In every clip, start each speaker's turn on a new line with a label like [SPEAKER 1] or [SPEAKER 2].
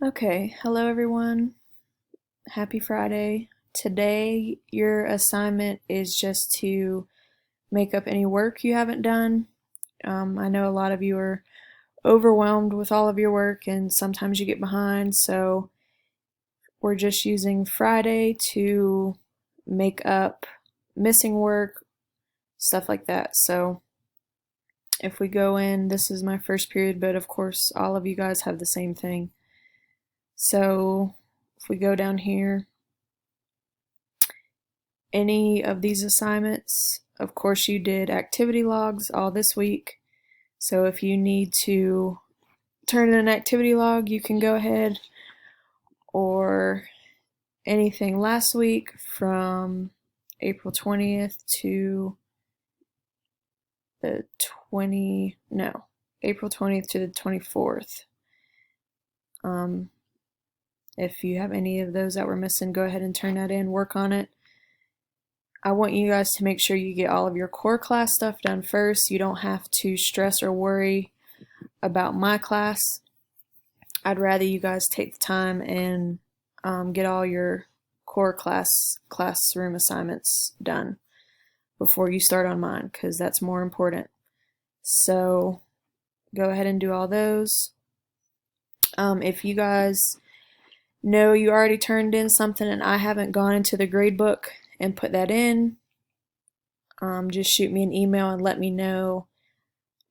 [SPEAKER 1] Okay, hello everyone. Happy Friday. Today, your assignment is just to make up any work you haven't done. I know a lot of you are overwhelmed with all of your work and sometimes you get behind, so we're just using Friday to make up missing work, stuff like that. So, if we go in, this is my first period, but of course, all of you guys have the same thing. So, if we go down here, any of these assignments. Of course, you did activity logs all this week. So if you need to turn in an activity log, you can go ahead, or anything last week from April 20th to the 20, no, April 20th to the 24th. If you have any of those that were missing, go ahead and turn that in, work on it. I want you guys to make sure you get all of your core class stuff done first. You don't have to stress or worry about my class. I'd rather you guys take the time and get all your core classroom assignments done before you start on mine, because that's more important. So go ahead and do all those. If you guys know you already turned in something and I haven't gone into the grade book and put that in, just shoot me an email and let me know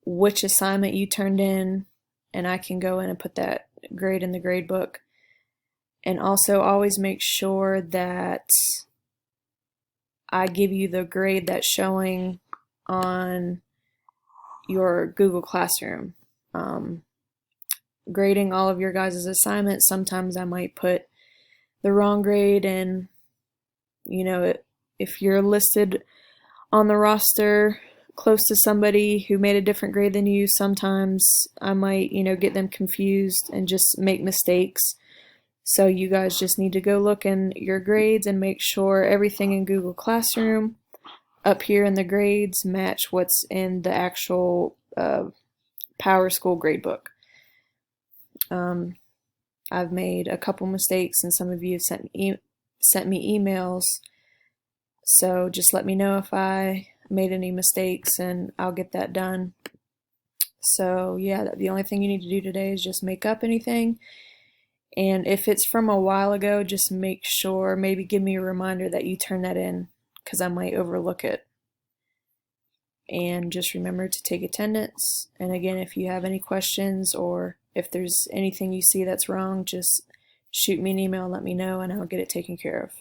[SPEAKER 1] which assignment you turned in, and I can go in and put that grade in the grade book. And also always make sure that I give you the grade that's showing on your Google Classroom. Grading all of your guys' assignments, sometimes I might put the wrong grade, and if you're listed on the roster close to somebody who made a different grade than you, sometimes I might, get them confused and just make mistakes. So you guys just need to go look in your grades and make sure everything in Google Classroom up here in the grades match what's in the actual PowerSchool gradebook. I've made a couple mistakes and some of you have sent me emails. So just let me know if I made any mistakes and I'll get that done. So yeah, the only thing you need to do today is just make up anything. And if it's from a while ago, just make sure, maybe give me a reminder that you turn that in, because I might overlook it. And just remember to take attendance. And again, if you have any questions or if there's anything you see that's wrong, just shoot me an email and let me know and I'll get it taken care of.